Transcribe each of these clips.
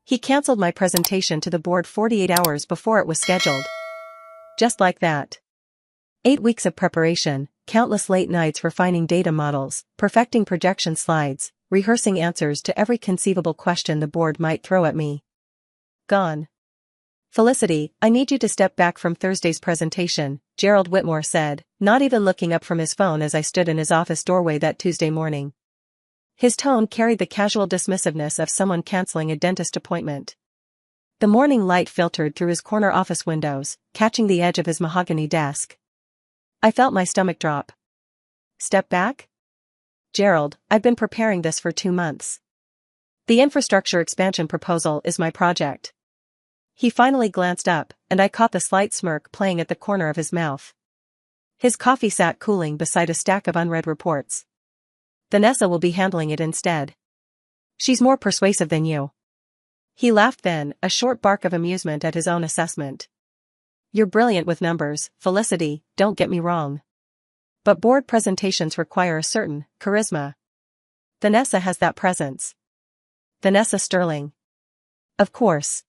He canceled my presentation to the board 48 hours before it was scheduled. Just like that. 8 weeks of preparation, countless late nights refining data models, perfecting projection slides, rehearsing answers to every conceivable question the board might throw at me. Gone. Felicity, I need you to step back from Thursday's presentation, Gerald Whitmore said, not even looking up from his phone as I stood in his office doorway that Tuesday morning. His tone carried the casual dismissiveness of someone canceling a dentist appointment. The morning light filtered through his corner office windows, catching the edge of his mahogany desk. I felt my stomach drop. Step back? Gerald, I've been preparing this for 2 months. The infrastructure expansion proposal is my project. He finally glanced up, and I caught the slight smirk playing at the corner of his mouth. His coffee sat cooling beside a stack of unread reports. Vanessa will be handling it instead. She's more persuasive than you. He laughed then, a short bark of amusement at his own assessment. You're brilliant with numbers, Felicity, don't get me wrong. But board presentations require a certain charisma. Vanessa has that presence. Vanessa Sterling. Of course.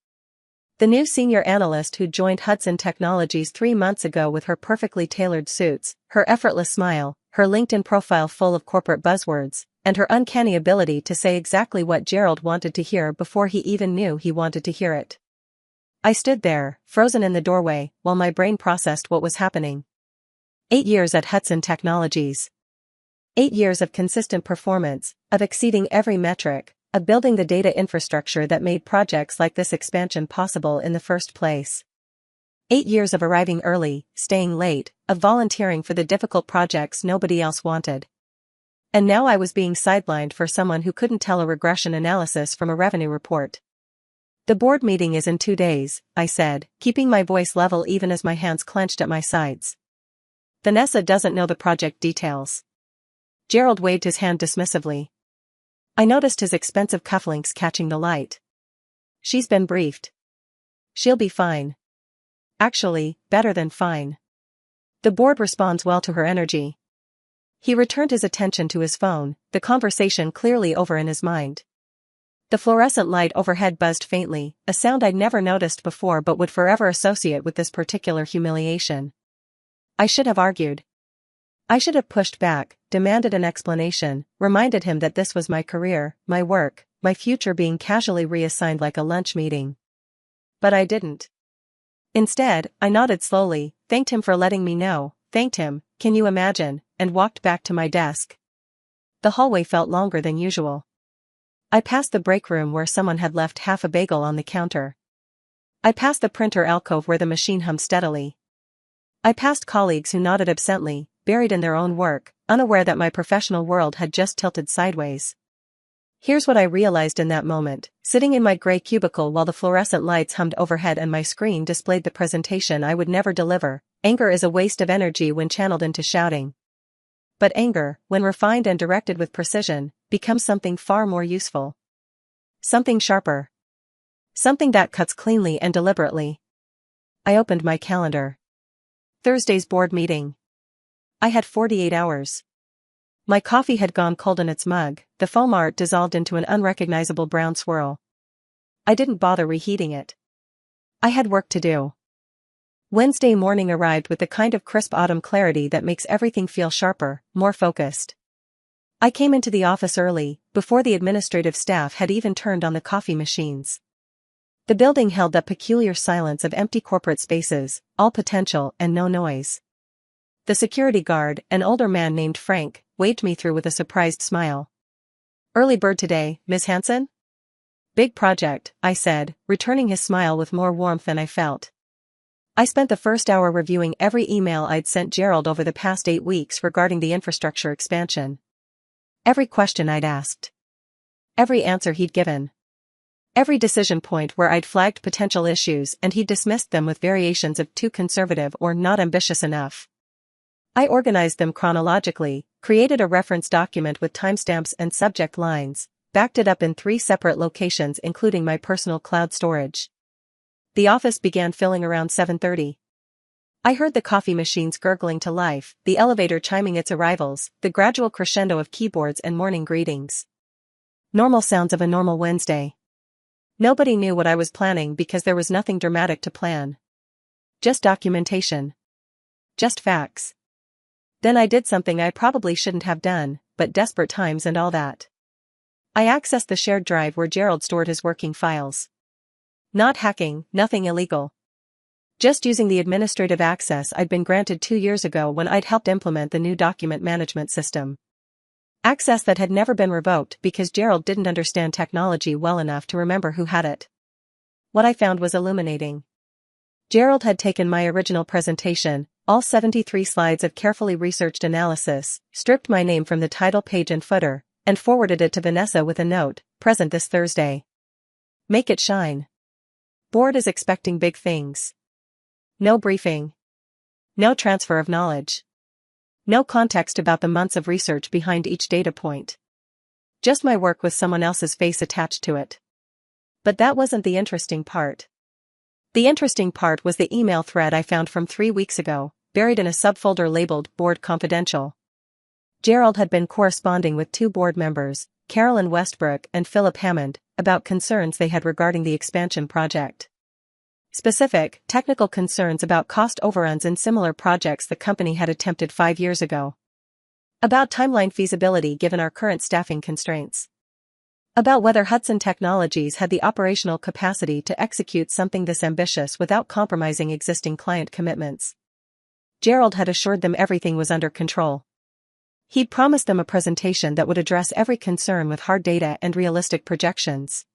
The new senior analyst who joined Hudson Technologies 3 months ago with her perfectly tailored suits, her effortless smile, her LinkedIn profile full of corporate buzzwords, and her uncanny ability to say exactly what Gerald wanted to hear before he even knew he wanted to hear it. I stood there, frozen in the doorway, while my brain processed what was happening. 8 years at Hudson Technologies. 8 years of consistent performance, of exceeding every metric, of building the data infrastructure that made projects like this expansion possible in the first place. 8 years of arriving early, staying late, of volunteering for the difficult projects nobody else wanted. And now I was being sidelined for someone who couldn't tell a regression analysis from a revenue report. The board meeting is in 2 days, I said, keeping my voice level even as my hands clenched at my sides. Vanessa doesn't know the project details. Gerald waved his hand dismissively. I noticed his expensive cufflinks catching the light. She's been briefed. She'll be fine. Actually, better than fine. The board responds well to her energy. He returned his attention to his phone, the conversation clearly over in his mind. The fluorescent light overhead buzzed faintly, a sound I'd never noticed before but would forever associate with this particular humiliation. I should have argued. I should have pushed back, demanded an explanation, reminded him that this was my career, my work, my future being casually reassigned like a lunch meeting. But I didn't. Instead, I nodded slowly, thanked him for letting me know, thanked him, can you imagine, and walked back to my desk. The hallway felt longer than usual. I passed the break room where someone had left half a bagel on the counter. I passed the printer alcove where the machine hummed steadily. I passed colleagues who nodded absently, buried in their own work, unaware that my professional world had just tilted sideways. Here's what I realized in that moment, sitting in my gray cubicle while the fluorescent lights hummed overhead and my screen displayed the presentation I would never deliver. Anger is a waste of energy when channeled into shouting. But anger, when refined and directed with precision, becomes something far more useful. Something sharper. Something that cuts cleanly and deliberately. I opened my calendar. Thursday's board meeting. I had 48 hours. My coffee had gone cold in its mug, the foam art dissolved into an unrecognizable brown swirl. I didn't bother reheating it. I had work to do. Wednesday morning arrived with the kind of crisp autumn clarity that makes everything feel sharper, more focused. I came into the office early, before the administrative staff had even turned on the coffee machines. The building held that peculiar silence of empty corporate spaces, all potential and no noise. The security guard, an older man named Frank, waved me through with a surprised smile. Early bird today, Miss Hanson? Big project, I said, returning his smile with more warmth than I felt. I spent the first hour reviewing every email I'd sent Gerald over the past 8 weeks regarding the infrastructure expansion. Every question I'd asked. Every answer he'd given. Every decision point where I'd flagged potential issues and he'd dismissed them with variations of too conservative or not ambitious enough. I organized them chronologically, created a reference document with timestamps and subject lines, backed it up in 3 separate locations including my personal cloud storage. The office began filling around 7:30. I heard the coffee machines gurgling to life, the elevator chiming its arrivals, the gradual crescendo of keyboards and morning greetings. Normal sounds of a normal Wednesday. Nobody knew what I was planning because there was nothing dramatic to plan. Just documentation. Just facts. Then I did something I probably shouldn't have done, but desperate times and all that. I accessed the shared drive where Gerald stored his working files. Not hacking, nothing illegal. Just using the administrative access I'd been granted 2 years ago when I'd helped implement the new document management system. Access that had never been revoked because Gerald didn't understand technology well enough to remember who had it. What I found was illuminating. Gerald had taken my original presentation, all 73 slides of carefully researched analysis, stripped my name from the title page and footer, and forwarded it to Vanessa with a note, "Present this Thursday. Make it shine. Board is expecting big things." No briefing. No transfer of knowledge. No context about the months of research behind each data point. Just my work with someone else's face attached to it. But that wasn't the interesting part. The interesting part was the email thread I found from 3 weeks ago, buried in a subfolder labeled Board Confidential. Gerald had been corresponding with 2 board members, Carolyn Westbrook and Philip Hammond, about concerns they had regarding the expansion project. Specific, technical concerns about cost overruns in similar projects the company had attempted 5 years ago. About timeline feasibility given our current staffing constraints. About whether Hudson Technologies had the operational capacity to execute something this ambitious without compromising existing client commitments. Gerald had assured them everything was under control. He'd promised them a presentation that would address every concern with hard data and realistic projections.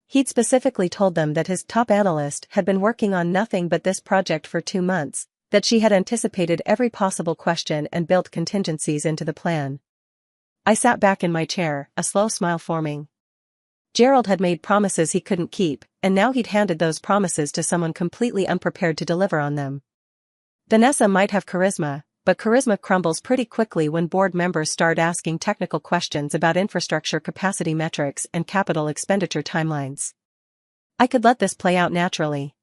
He'd specifically told them that his top analyst had been working on nothing but this project for 2 months, that she had anticipated every possible question and built contingencies into the plan. I sat back in my chair, a slow smile forming. Gerald had made promises he couldn't keep, and now he'd handed those promises to someone completely unprepared to deliver on them. Vanessa might have charisma, but charisma crumbles pretty quickly when board members start asking technical questions about infrastructure capacity metrics and capital expenditure timelines. I could let this play out naturally.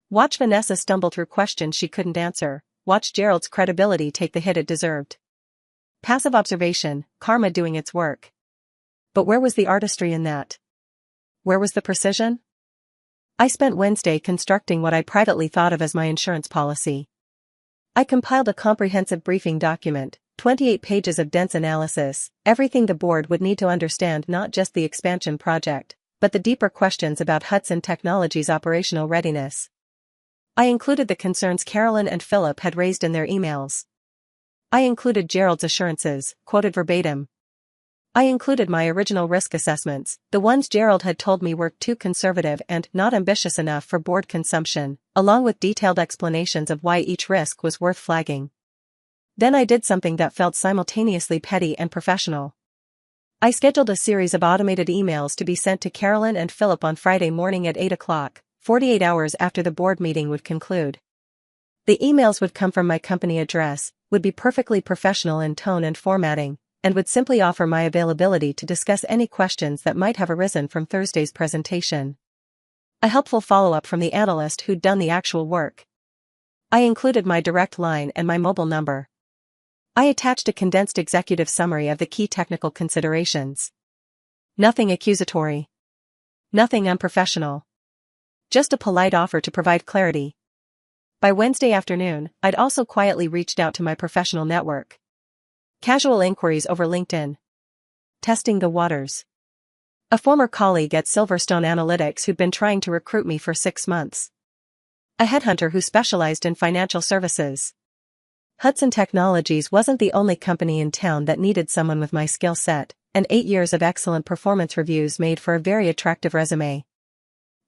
Watch Vanessa stumble through questions she couldn't answer, watch Gerald's credibility take the hit it deserved. Passive observation, karma doing its work. But where was the artistry in that? Where was the precision? I spent Wednesday constructing what I privately thought of as my insurance policy. I compiled a comprehensive briefing document, 28 pages of dense analysis, everything the board would need to understand not just the expansion project, but the deeper questions about Hudson Technologies' operational readiness. I included the concerns Carolyn and Philip had raised in their emails. I included Gerald's assurances, quoted verbatim. I included my original risk assessments, the ones Gerald had told me were too conservative and not ambitious enough for board consumption, along with detailed explanations of why each risk was worth flagging. Then I did something that felt simultaneously petty and professional. I scheduled a series of automated emails to be sent to Carolyn and Philip on Friday morning at 8 o'clock, 48 hours after the board meeting would conclude. The emails would come from my company address, would be perfectly professional in tone and formatting, and would simply offer my availability to discuss any questions that might have arisen from Thursday's presentation. A helpful follow-up from the analyst who'd done the actual work. I included my direct line and my mobile number. I attached a condensed executive summary of the key technical considerations. Nothing accusatory. Nothing unprofessional. Just a polite offer to provide clarity. By Wednesday afternoon, I'd also quietly reached out to my professional network. Casual inquiries over LinkedIn. Testing the waters. A former colleague at Silverstone Analytics who'd been trying to recruit me for 6 months. A headhunter who specialized in financial services. Hudson Technologies wasn't the only company in town that needed someone with my skill set, and 8 years of excellent performance reviews made for a very attractive resume.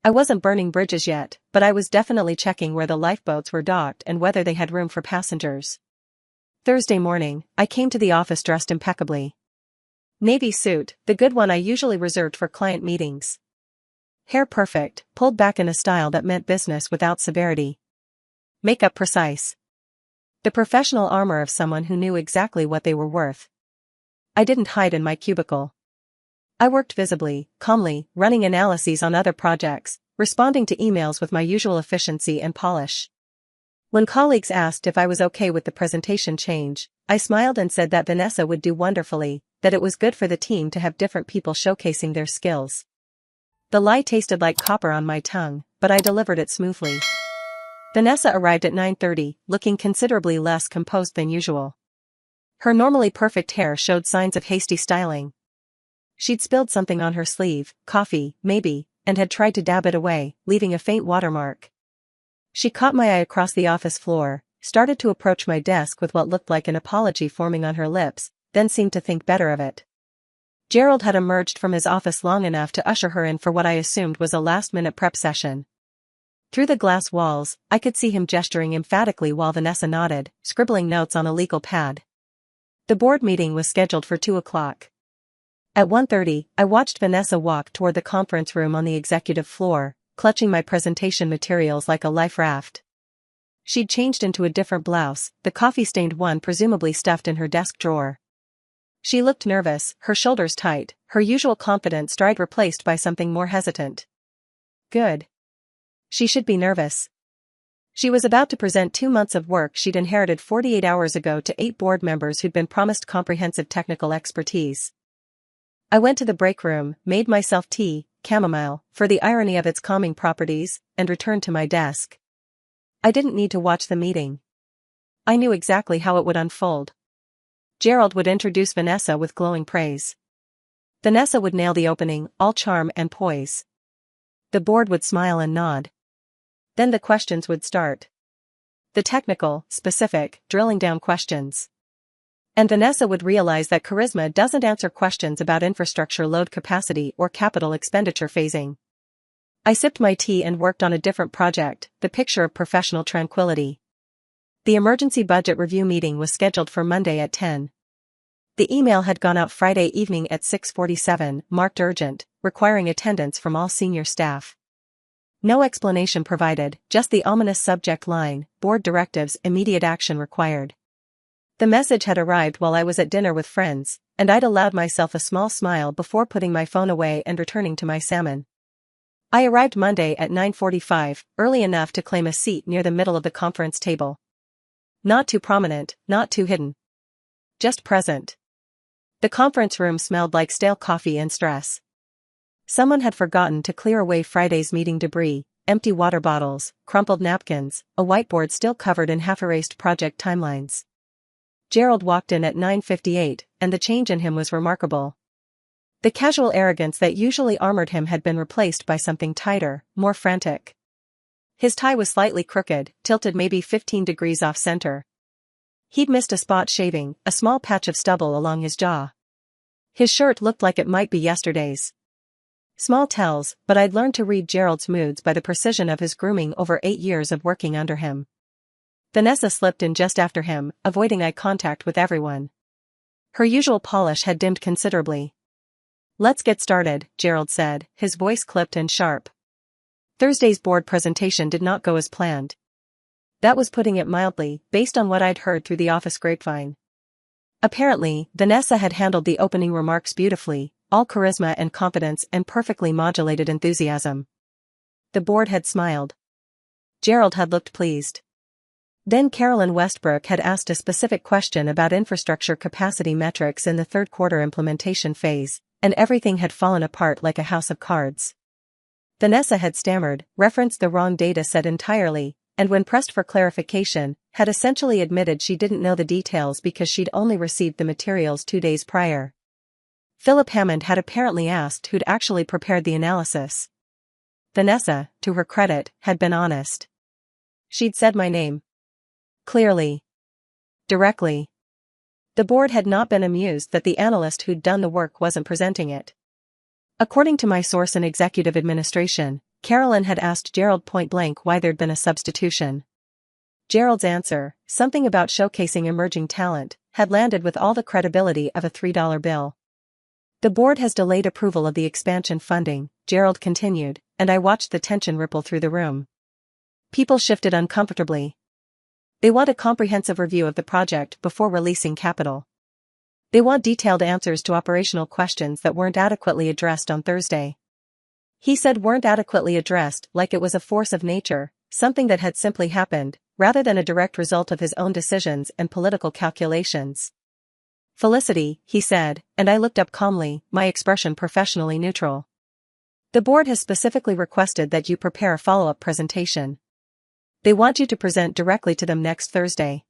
I wasn't burning bridges yet, but I was definitely checking where the lifeboats were docked and whether they had room for passengers. Thursday morning, I came to the office dressed impeccably. Navy suit, the good one I usually reserved for client meetings. Hair perfect, pulled back in a style that meant business without severity. Makeup precise. The professional armor of someone who knew exactly what they were worth. I didn't hide in my cubicle. I worked visibly, calmly, running analyses on other projects, responding to emails with my usual efficiency and polish. When colleagues asked if I was okay with the presentation change, I smiled and said that Vanessa would do wonderfully, that it was good for the team to have different people showcasing their skills. The lie tasted like copper on my tongue, but I delivered it smoothly. Vanessa arrived at 9:30, looking considerably less composed than usual. Her normally perfect hair showed signs of hasty styling. She'd spilled something on her sleeve, coffee, maybe, and had tried to dab it away, leaving a faint watermark. She caught my eye across the office floor, started to approach my desk with what looked like an apology forming on her lips, then seemed to think better of it. Gerald had emerged from his office long enough to usher her in for what I assumed was a last-minute prep session. Through the glass walls, I could see him gesturing emphatically while Vanessa nodded, scribbling notes on a legal pad. The board meeting was scheduled for 2 o'clock. At 1:30, I watched Vanessa walk toward the conference room on the executive floor, clutching my presentation materials like a life raft. She'd changed into a different blouse, the coffee-stained one presumably stuffed in her desk drawer. She looked nervous, her shoulders tight, her usual confident stride replaced by something more hesitant. Good. She should be nervous. She was about to present 2 months of work she'd inherited 48 hours ago to 8 board members who'd been promised comprehensive technical expertise. I went to the break room, made myself tea, chamomile, for the irony of its calming properties, and returned to my desk. I didn't need to watch the meeting. I knew exactly how it would unfold. Gerald would introduce Vanessa with glowing praise. Vanessa would nail the opening, all charm and poise. The board would smile and nod. Then the questions would start. The technical, specific, drilling down questions. And Vanessa would realize that charisma doesn't answer questions about infrastructure load capacity or capital expenditure phasing. I sipped my tea and worked on a different project, the picture of professional tranquility. The emergency budget review meeting was scheduled for Monday at 10. The email had gone out Friday evening at 6:47, marked urgent, requiring attendance from all senior staff. No explanation provided, just the ominous subject line, board directives, immediate action required. The message had arrived while I was at dinner with friends, and I'd allowed myself a small smile before putting my phone away and returning to my salmon. I arrived Monday at 9:45, early enough to claim a seat near the middle of the conference table. Not too prominent, not too hidden. Just present. The conference room smelled like stale coffee and stress. Someone had forgotten to clear away Friday's meeting debris, empty water bottles, crumpled napkins, a whiteboard still covered in half-erased project timelines. Gerald walked in at 9:58, and the change in him was remarkable. The casual arrogance that usually armored him had been replaced by something tighter, more frantic. His tie was slightly crooked, tilted maybe 15 degrees off-center. He'd missed a spot shaving, a small patch of stubble along his jaw. His shirt looked like it might be yesterday's. Small tells, but I'd learned to read Gerald's moods by the precision of his grooming over 8 years of working under him. Vanessa slipped in just after him, avoiding eye contact with everyone. Her usual polish had dimmed considerably. "Let's get started," Gerald said, his voice clipped and sharp. Thursday's board presentation did not go as planned. That was putting it mildly, based on what I'd heard through the office grapevine. Apparently, Vanessa had handled the opening remarks beautifully, all charisma and confidence and perfectly modulated enthusiasm. The board had smiled. Gerald had looked pleased. Then Carolyn Westbrook had asked a specific question about infrastructure capacity metrics in the third quarter implementation phase, and everything had fallen apart like a house of cards. Vanessa had stammered, referenced the wrong data set entirely, and when pressed for clarification, had essentially admitted she didn't know the details because she'd only received the materials 2 days prior. Philip Hammond had apparently asked who'd actually prepared the analysis. Vanessa, to her credit, had been honest. She'd said my name. Clearly. Directly. The board had not been amused that the analyst who'd done the work wasn't presenting it. According to my source in executive administration, Carolyn had asked Gerald point-blank why there'd been a substitution. Gerald's answer, something about showcasing emerging talent, had landed with all the credibility of a $3 bill. The board has delayed approval of the expansion funding, Gerald continued, and I watched the tension ripple through the room. People shifted uncomfortably. They want a comprehensive review of the project before releasing capital. They want detailed answers to operational questions that weren't adequately addressed on Thursday. He said weren't adequately addressed like it was a force of nature, something that had simply happened, rather than a direct result of his own decisions and political calculations. "Felicity," he said, and I looked up calmly, my expression professionally neutral. The board has specifically requested that you prepare a follow-up presentation. They want you to present directly to them next Thursday.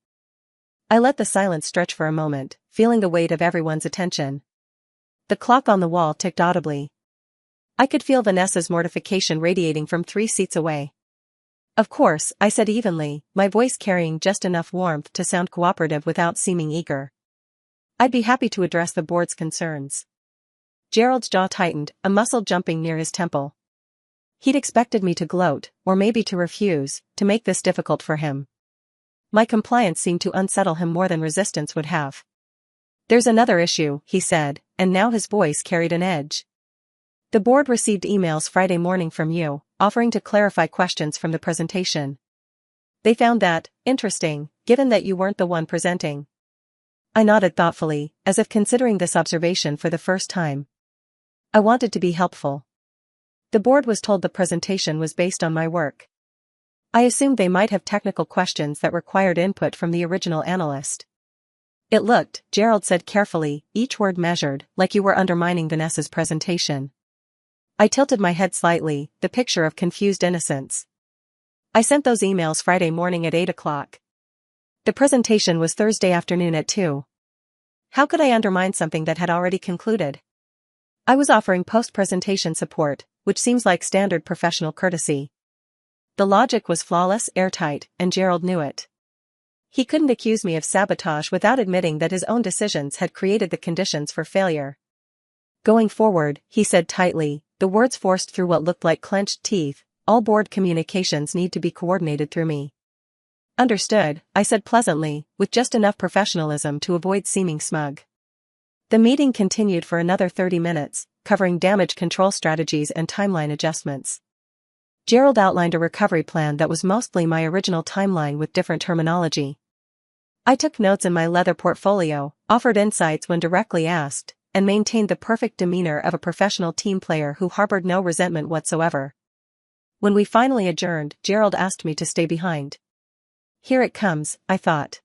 I let the silence stretch for a moment, feeling the weight of everyone's attention. The clock on the wall ticked audibly. I could feel Vanessa's mortification radiating from 3 seats away. Of course, I said evenly, my voice carrying just enough warmth to sound cooperative without seeming eager. I'd be happy to address the board's concerns. Gerald's jaw tightened, a muscle jumping near his temple. He'd expected me to gloat, or maybe to refuse, to make this difficult for him. My compliance seemed to unsettle him more than resistance would have. There's another issue, he said, and now his voice carried an edge. The board received emails Friday morning from you, offering to clarify questions from the presentation. They found that interesting, given that you weren't the one presenting. I nodded thoughtfully, as if considering this observation for the first time. I wanted to be helpful. The board was told the presentation was based on my work. I assumed they might have technical questions that required input from the original analyst. It looked, Gerald said carefully, each word measured, like you were undermining Vanessa's presentation. I tilted my head slightly, the picture of confused innocence. I sent those emails Friday morning at 8 o'clock. The presentation was Thursday afternoon at 2. How could I undermine something that had already concluded? I was offering post-presentation support, which seems like standard professional courtesy. The logic was flawless, airtight, and Gerald knew it. He couldn't accuse me of sabotage without admitting that his own decisions had created the conditions for failure. Going forward, he said tightly, the words forced through what looked like clenched teeth, all board communications need to be coordinated through me. Understood, I said pleasantly, with just enough professionalism to avoid seeming smug. The meeting continued for another 30 minutes, covering damage control strategies and timeline adjustments. Gerald outlined a recovery plan that was mostly my original timeline with different terminology. I took notes in my leather portfolio, offered insights when directly asked, and maintained the perfect demeanor of a professional team player who harbored no resentment whatsoever. When we finally adjourned, Gerald asked me to stay behind. Here it comes, I thought.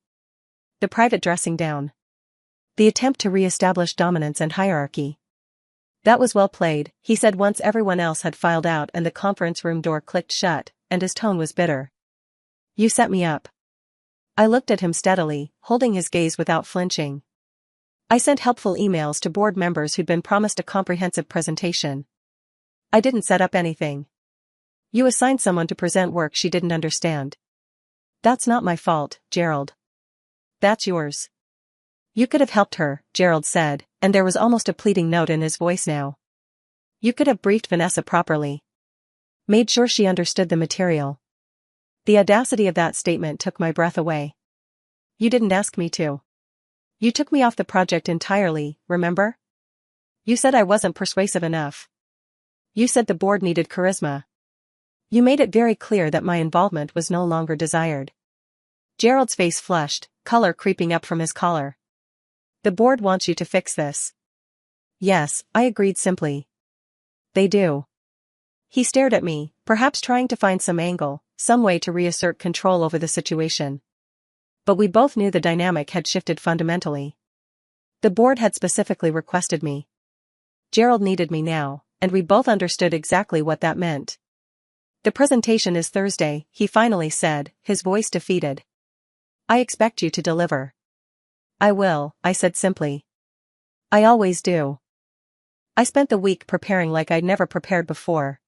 The private dressing down. The attempt to re-establish dominance and hierarchy. That was well played, he said once everyone else had filed out and the conference room door clicked shut, and his tone was bitter. You set me up. I looked at him steadily, holding his gaze without flinching. I sent helpful emails to board members who'd been promised a comprehensive presentation. I didn't set up anything. You assigned someone to present work she didn't understand. That's not my fault, Gerald. That's yours. You could have helped her, Gerald said, and there was almost a pleading note in his voice now. You could have briefed Vanessa properly. Made sure she understood the material. The audacity of that statement took my breath away. You didn't ask me to. You took me off the project entirely, remember? You said I wasn't persuasive enough. You said the board needed charisma. You made it very clear that my involvement was no longer desired. Gerald's face flushed, color creeping up from his collar. The board wants you to fix this. Yes, I agreed simply. They do. He stared at me, perhaps trying to find some angle, some way to reassert control over the situation. But we both knew the dynamic had shifted fundamentally. The board had specifically requested me. Gerald needed me now, and we both understood exactly what that meant. The presentation is Thursday, he finally said, his voice defeated. I expect you to deliver. I will, I said simply. I always do. I spent the week preparing like I'd never prepared before.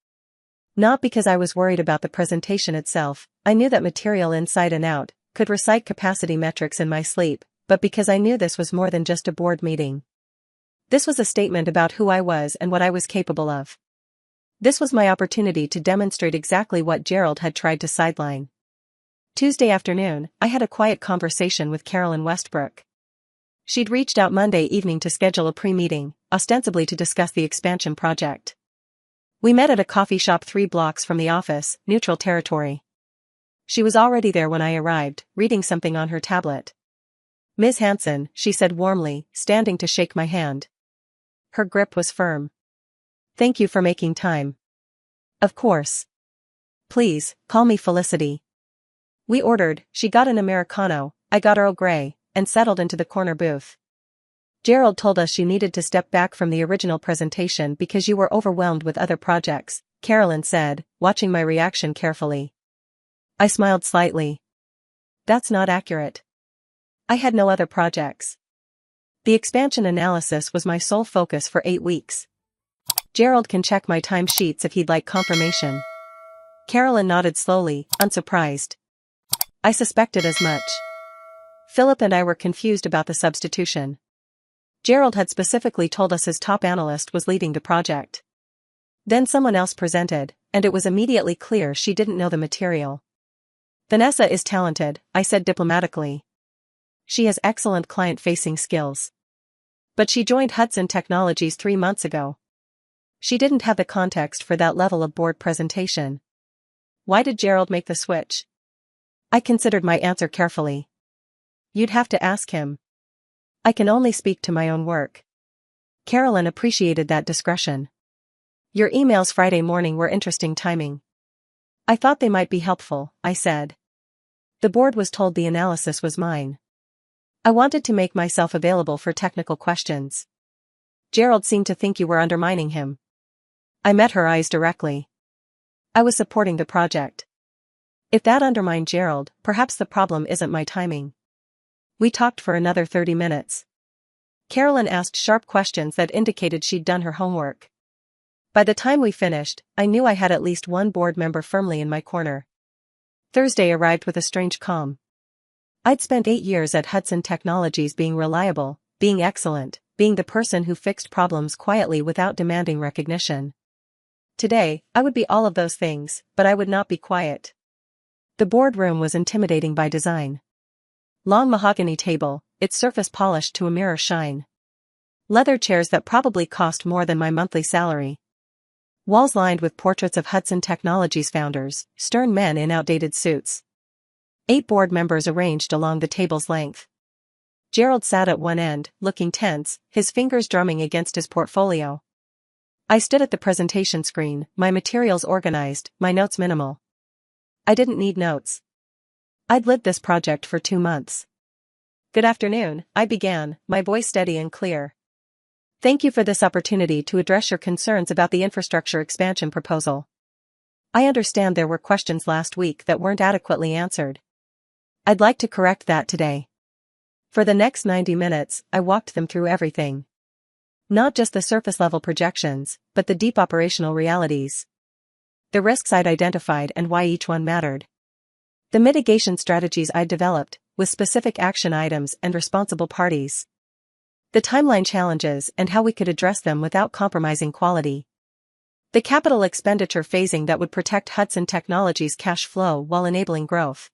Not because I was worried about the presentation itself, I knew that material inside and out, could recite capacity metrics in my sleep, but because I knew this was more than just a board meeting. This was a statement about who I was and what I was capable of. This was my opportunity to demonstrate exactly what Gerald had tried to sideline. Tuesday afternoon, I had a quiet conversation with Carolyn Westbrook. She'd reached out Monday evening to schedule a pre-meeting, ostensibly to discuss the expansion project. We met at a coffee shop 3 blocks from the office, neutral territory. She was already there when I arrived, reading something on her tablet. Ms. Hanson, she said warmly, standing to shake my hand. Her grip was firm. Thank you for making time. Of course. Please, call me Felicity. We ordered, she got an Americano, I got Earl Grey, and settled into the corner booth. Gerald told us you needed to step back from the original presentation because you were overwhelmed with other projects, Carolyn said, watching my reaction carefully. I smiled slightly. That's not accurate. I had no other projects. The expansion analysis was my sole focus for 8 weeks. Gerald can check my timesheets if he'd like confirmation. Carolyn nodded slowly, unsurprised. I suspected as much. Philip and I were confused about the substitution. Gerald had specifically told us his top analyst was leading the project. Then someone else presented, and it was immediately clear she didn't know the material. Vanessa is talented, I said diplomatically. She has excellent client-facing skills. But she joined Hudson Technologies 3 months ago. She didn't have the context for that level of board presentation. Why did Gerald make the switch? I considered my answer carefully. You'd have to ask him. I can only speak to my own work. Carolyn appreciated that discretion. Your emails Friday morning were interesting timing. I thought they might be helpful, I said. The board was told the analysis was mine. I wanted to make myself available for technical questions. Gerald seemed to think you were undermining him. I met her eyes directly. I was supporting the project. If that undermined Gerald, perhaps the problem isn't my timing. We talked for another 30 minutes. Carolyn asked sharp questions that indicated she'd done her homework. By the time we finished, I knew I had at least one board member firmly in my corner. Thursday arrived with a strange calm. I'd spent 8 years at Hudson Technologies being reliable, being excellent, being the person who fixed problems quietly without demanding recognition. Today, I would be all of those things, but I would not be quiet. The boardroom was intimidating by design. Long mahogany table, its surface polished to a mirror shine. Leather chairs that probably cost more than my monthly salary. Walls lined with portraits of Hudson Technologies founders, stern men in outdated suits. 8 board members arranged along the table's length. Gerald sat at one end, looking tense, his fingers drumming against his portfolio. I stood at the presentation screen, my materials organized, my notes minimal. I didn't need notes. I'd lived this project for 2 months. Good afternoon, I began, my voice steady and clear. Thank you for this opportunity to address your concerns about the infrastructure expansion proposal. I understand there were questions last week that weren't adequately answered. I'd like to correct that today. For the next 90 minutes, I walked them through everything. Not just the surface-level projections, but the deep operational realities. The risks I'd identified and why each one mattered. The mitigation strategies I'd developed, with specific action items and responsible parties. The timeline challenges and how we could address them without compromising quality. The capital expenditure phasing that would protect Hudson Technologies' cash flow while enabling growth.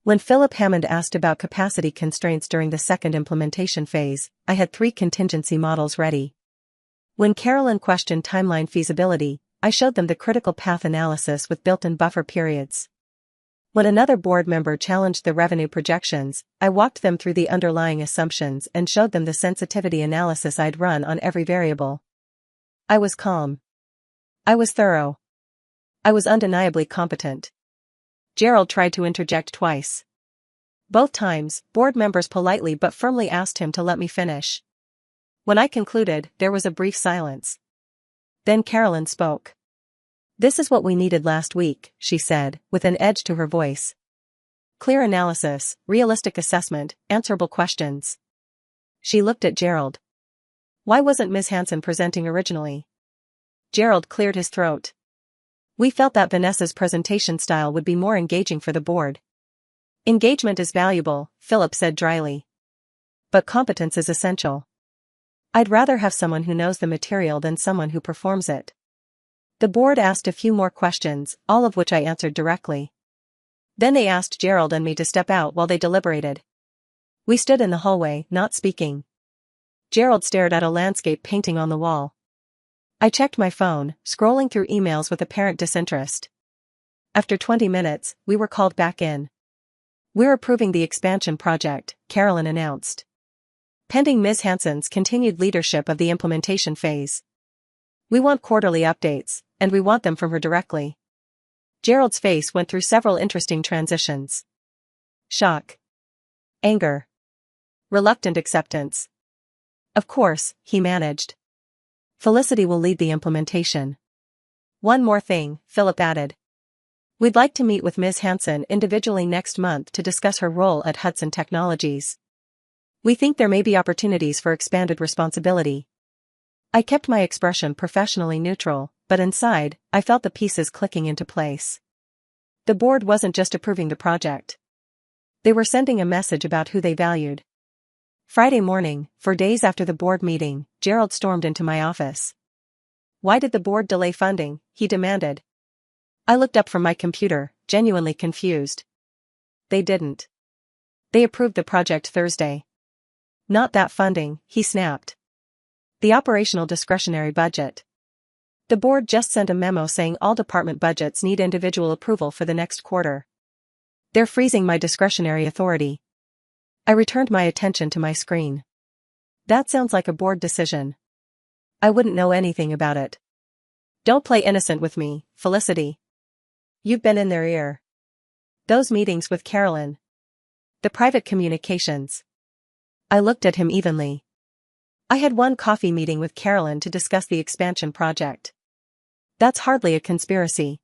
When Philip Hammond asked about capacity constraints during the second implementation phase, I had 3 contingency models ready. When Carolyn questioned timeline feasibility, I showed them the critical path analysis with built-in buffer periods. When another board member challenged the revenue projections, I walked them through the underlying assumptions and showed them the sensitivity analysis I'd run on every variable. I was calm. I was thorough. I was undeniably competent. Gerald tried to interject twice. Both times, board members politely but firmly asked him to let me finish. When I concluded, there was a brief silence. Then Carolyn spoke. This is what we needed last week, she said, with an edge to her voice. Clear analysis, realistic assessment, answerable questions. She looked at Gerald. Why wasn't Ms. Hansen presenting originally? Gerald cleared his throat. We felt that Vanessa's presentation style would be more engaging for the board. Engagement is valuable, Philip said dryly. But competence is essential. I'd rather have someone who knows the material than someone who performs it. The board asked a few more questions, all of which I answered directly. Then they asked Gerald and me to step out while they deliberated. We stood in the hallway, not speaking. Gerald stared at a landscape painting on the wall. I checked my phone, scrolling through emails with apparent disinterest. After 20 minutes, we were called back in. We're approving the expansion project, Carolyn announced. Pending Ms. Hansen's continued leadership of the implementation phase. We want quarterly updates, and we want them from her directly. Gerald's face went through several interesting transitions. Shock. Anger. Reluctant acceptance. Of course, he managed. Felicity will lead the implementation. One more thing, Philip added. We'd like to meet with Ms. Hansen individually next month to discuss her role at Hudson Technologies. We think there may be opportunities for expanded responsibility. I kept my expression professionally neutral, but inside, I felt the pieces clicking into place. The board wasn't just approving the project. They were sending a message about who they valued. Friday morning, 4 days after the board meeting, Gerald stormed into my office. Why did the board delay funding? He demanded. I looked up from my computer, genuinely confused. They didn't. They approved the project Thursday. Not that funding, he snapped. The operational discretionary budget. The board just sent a memo saying all department budgets need individual approval for the next quarter. They're freezing my discretionary authority. I returned my attention to my screen. That sounds like a board decision. I wouldn't know anything about it. Don't play innocent with me, Felicity. You've been in their ear. Those meetings with Carolyn. The private communications. I looked at him evenly. I had one coffee meeting with Carolyn to discuss the expansion project. That's hardly a conspiracy.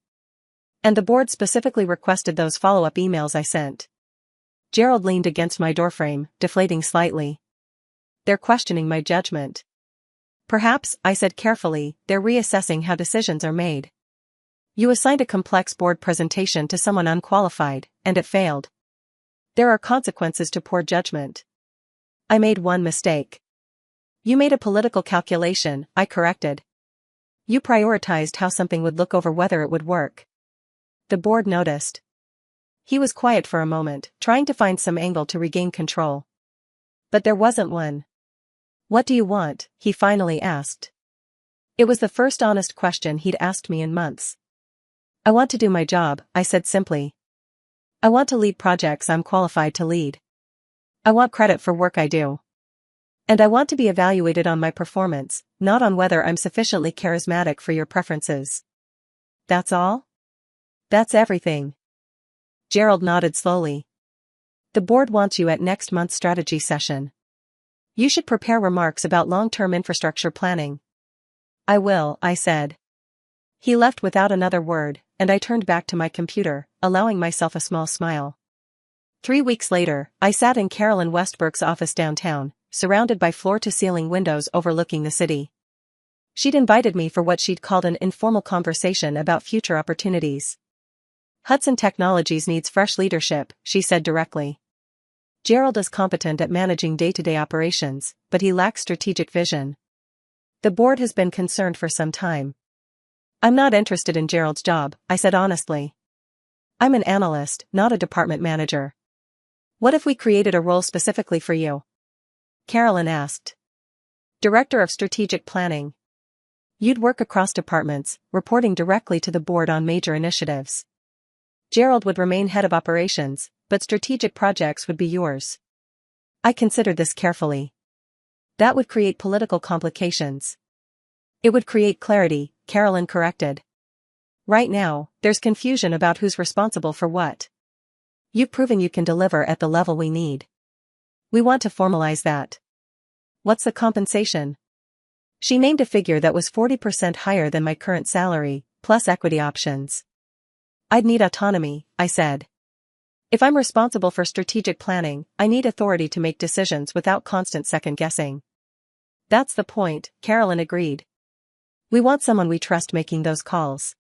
And the board specifically requested those follow-up emails I sent. Gerald leaned against my doorframe, deflating slightly. They're questioning my judgment. Perhaps, I said carefully, they're reassessing how decisions are made. You assigned a complex board presentation to someone unqualified, and it failed. There are consequences to poor judgment. I made one mistake. You made a political calculation, I corrected. You prioritized how something would look over whether it would work. The board noticed. He was quiet for a moment, trying to find some angle to regain control. But there wasn't one. What do you want? He finally asked. It was the first honest question he'd asked me in months. I want to do my job, I said simply. I want to lead projects I'm qualified to lead. I want credit for work I do. And I want to be evaluated on my performance, not on whether I'm sufficiently charismatic for your preferences. That's all? That's everything. Gerald nodded slowly. The board wants you at next month's strategy session. You should prepare remarks about long-term infrastructure planning. I will, I said. He left without another word, and I turned back to my computer, allowing myself a small smile. 3 weeks later, I sat in Carolyn Westbrook's office downtown, surrounded by floor-to-ceiling windows overlooking the city. She'd invited me for what she'd called an informal conversation about future opportunities. Hudson Technologies needs fresh leadership, she said directly. Gerald is competent at managing day-to-day operations, but he lacks strategic vision. The board has been concerned for some time. I'm not interested in Gerald's job, I said honestly. I'm an analyst, not a department manager. What if we created a role specifically for you? Carolyn asked. Director of Strategic Planning. You'd work across departments, reporting directly to the board on major initiatives. Gerald would remain head of operations, but strategic projects would be yours. I considered this carefully. That would create political complications. It would create clarity, Carolyn corrected. Right now, there's confusion about who's responsible for what. You've proven you can deliver at the level we need. We want to formalize that. What's the compensation? She named a figure that was 40% higher than my current salary, plus equity options. I'd need autonomy, I said. If I'm responsible for strategic planning, I need authority to make decisions without constant second-guessing. That's the point, Carolyn agreed. We want someone we trust making those calls.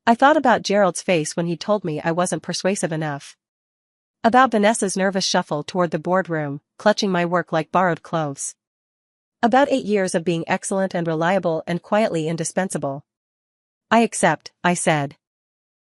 I thought about Gerald's face when he told me I wasn't persuasive enough. About Vanessa's nervous shuffle toward the boardroom, clutching my work like borrowed clothes. About 8 years of being excellent and reliable and quietly indispensable. I accept, I said.